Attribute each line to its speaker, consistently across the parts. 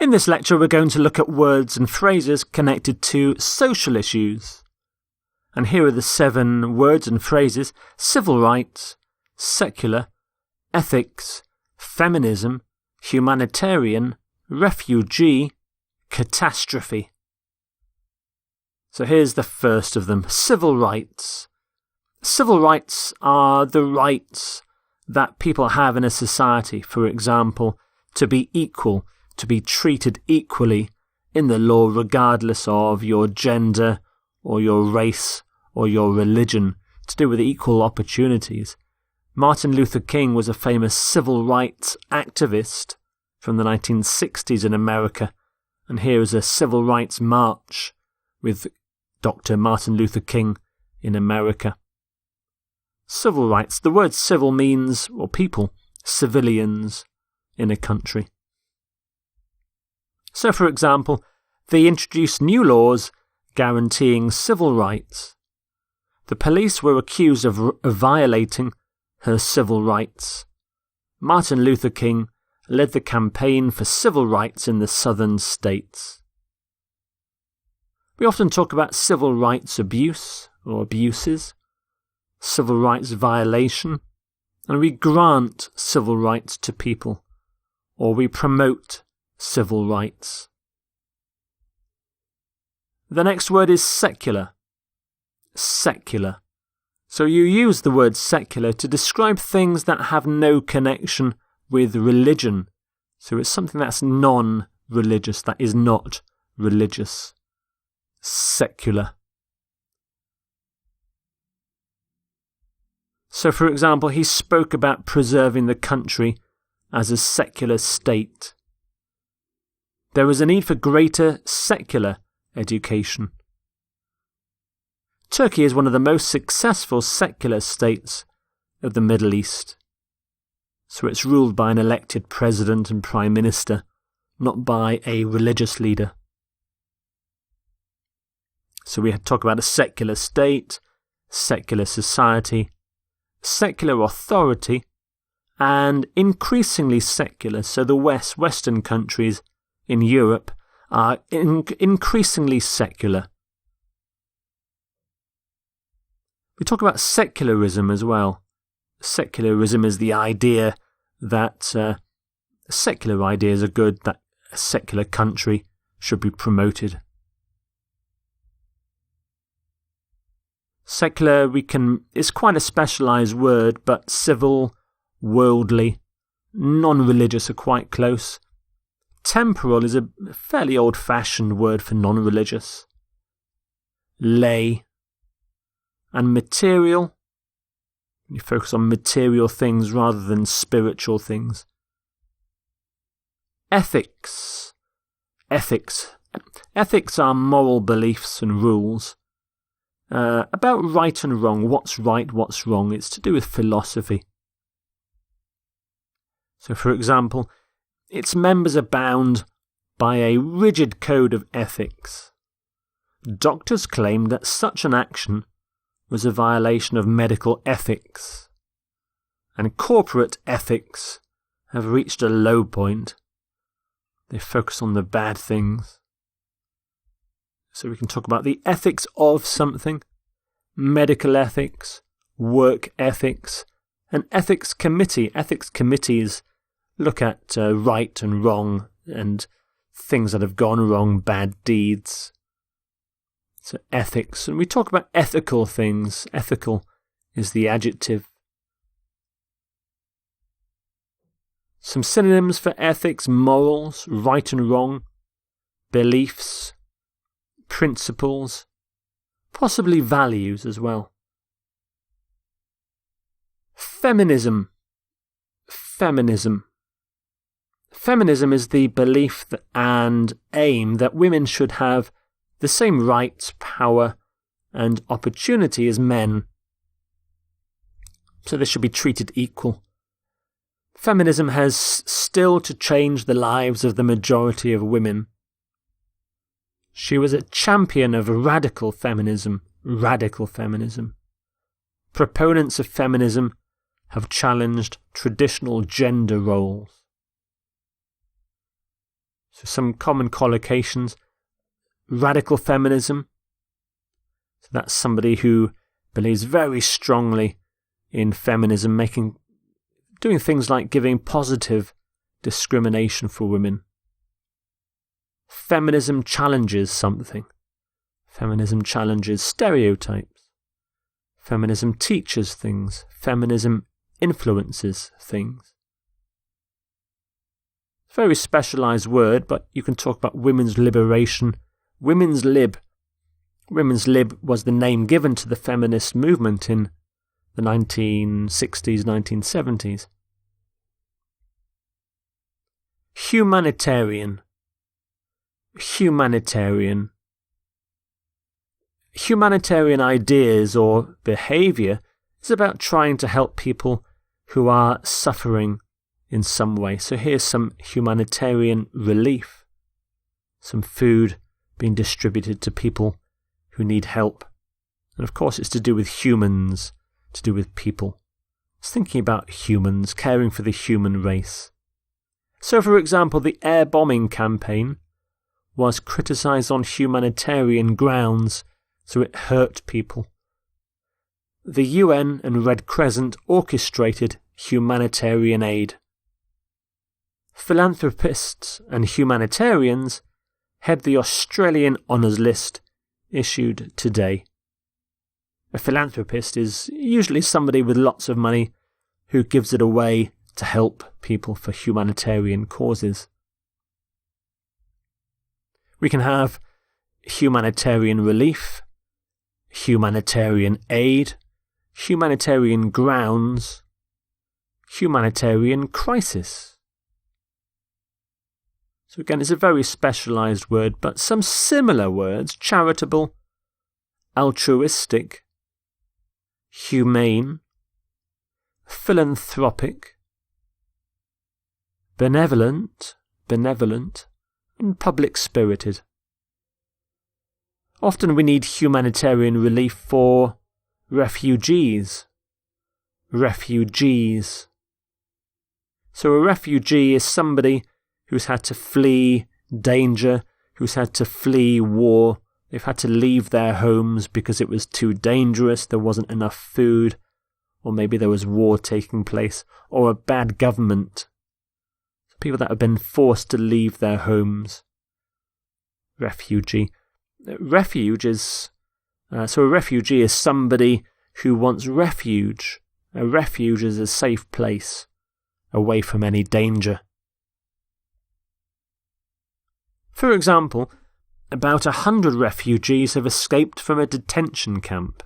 Speaker 1: In this lecture, we're going to look at words and phrases connected to social issues. And here are the 7 words and phrases: civil rights, secular, ethics, feminism, humanitarian, refugee, catastrophe. So here's the first of them: civil rights. Civil rights are the rights that people have in a society, for example, to be equal, to be treated equally in the law regardless of your gender or your race or your religion, to do with equal opportunities. Martin Luther King was a famous civil rights activist from the 1960s in America, and here is a civil rights march with Dr. Martin Luther King in America. Civil rights. The word civil means, or people, civilians in a country. So, for example, they introduced new laws guaranteeing civil rights. The police were accused of violating her civil rights. Martin Luther King led the campaign for civil rights in the southern states. We often talk about civil rights abuse or abuses, civil rights violation, and we grant civil rights to people, or we promote civil rights. The next word is secular. Secular. So you use the word secular to describe things that have no connection with religion. So it's something that's non-religious, that is not religious. Secular. So, for example, he spoke about preserving the country as a secular state. There was a need for greater secular education. Turkey is one of the most successful secular states of the Middle East. So it's ruled by an elected president and prime minister, not by a religious leader. So we talk about a secular state, secular society, secular authority, and increasingly secular. So the Western countries in Europe are increasingly secular. We talk about secularism as well. Secularism is the idea that secular ideas are good, that a secular country should be promoted. Secular is quite a specialised word, but civil, worldly, non-religious are quite close. Temporal is a fairly old-fashioned word for non-religious. Lay. And material. You focus on material things rather than spiritual things. Ethics. Ethics. Ethics are moral beliefs and rules. About right and wrong, what's right, what's wrong. It's to do with philosophy. So, for example, its members are bound by a rigid code of ethics. Doctors claimed that such an action was a violation of medical ethics, and corporate ethics have reached a low point. They focus on the bad things. So we can talk about the ethics of something, medical ethics, work ethics, an ethics committee. Ethics committees look at right and wrong and things that have gone wrong, bad deeds. So ethics. And we talk about ethical things. Ethical is the adjective. Some synonyms for ethics: morals, right and wrong, beliefs, principles, possibly values as well. Feminism. Feminism. Feminism is the belief and aim that women should have the same rights, power, and opportunity as men. So they should be treated equal. Feminism has still to change the lives of the majority of women. She was a champion of radical feminism. Radical feminism. Proponents of feminism have challenged traditional gender roles. So some common collocations: radical feminism. So that's somebody who believes very strongly in feminism, doing things like giving positive discrimination for women. Feminism challenges something. Feminism challenges stereotypes. Feminism teaches things. Feminism influences things. It's a very specialised word, but you can talk about women's liberation. Women's lib was the name given to the feminist movement in the 1960s, 1970s. Humanitarian. Humanitarian ideas or behaviour is about trying to help people who are suffering in some way. So here's some humanitarian relief, some food being distributed to people who need help. And of course it's to do with humans, to do with people. It's thinking about humans, caring for the human race. So for example, the air bombing campaign was criticised on humanitarian grounds, so it hurt people. The UN and Red Crescent orchestrated humanitarian aid. Philanthropists and humanitarians head the Australian Honours List issued today. A philanthropist is usually somebody with lots of money who gives it away to help people for humanitarian causes. We can have humanitarian relief, humanitarian aid, humanitarian grounds, humanitarian crisis. So again, it's a very specialised word, but some similar words: charitable, altruistic, humane, philanthropic, benevolent, and public-spirited. Often we need humanitarian relief for refugees. So a refugee is somebody who's had to flee danger, who's had to flee war. They've had to leave their homes because it was too dangerous, there wasn't enough food, or maybe there was war taking place, or a bad government. People that have been forced to leave their homes. Refugee. A refugee is somebody who wants refuge. A refuge is a safe place, away from any danger. For example, about 100 refugees have escaped from a detention camp.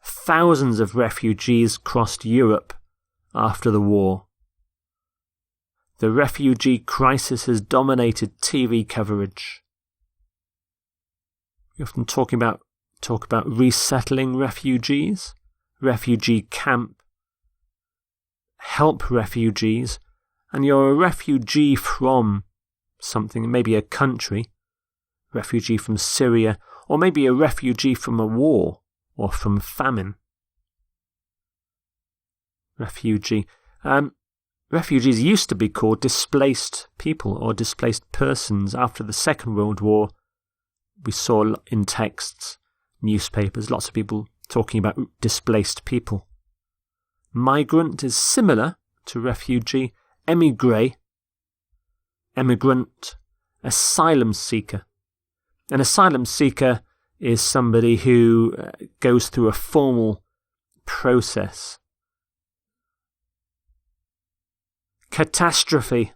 Speaker 1: Thousands of refugees crossed Europe after the war. The refugee crisis has dominated TV coverage. We often talk about resettling refugees, refugee camp, help refugees, and you're a refugee from something, maybe a country, refugee from Syria, or maybe a refugee from a war or from famine. Refugee. Refugees used to be called displaced people or displaced persons. After the Second World War, we saw in texts, newspapers, lots of people talking about displaced people. Migrant is similar to refugee. Emigrant, asylum seeker. An asylum seeker is somebody who goes through a formal process. Catastrophe.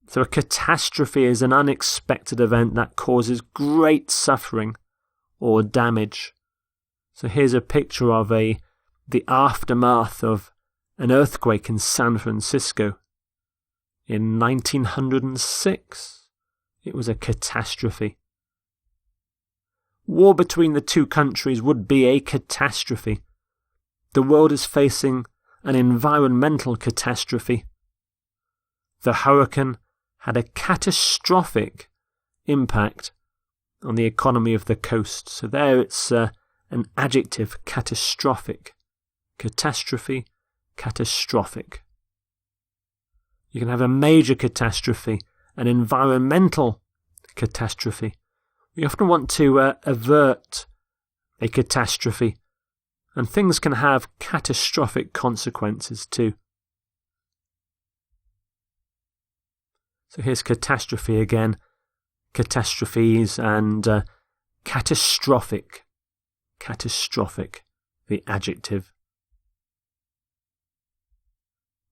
Speaker 1: So a catastrophe is an unexpected event that causes great suffering or damage. So here's a picture of the aftermath of an earthquake in San Francisco in 1906. It was a catastrophe. War between the two countries would be a catastrophe. The world is facing an environmental catastrophe. The hurricane had a catastrophic impact on the economy of the coast. So there it's an adjective, catastrophic. Catastrophe, catastrophic. You can have a major catastrophe, an environmental catastrophe. We often want to avert a catastrophe, and things can have catastrophic consequences too. So here's catastrophe again, catastrophes and catastrophic, the adjective.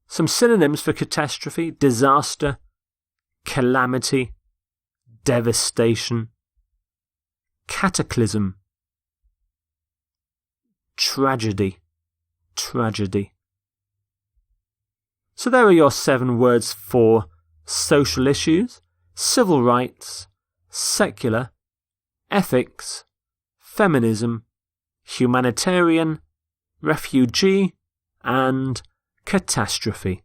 Speaker 1: Some synonyms for catastrophe: disaster, calamity, devastation, cataclysm, tragedy. So there are your 7 words for social issues, civil rights, secular, ethics, feminism, humanitarian, refugee, and catastrophe.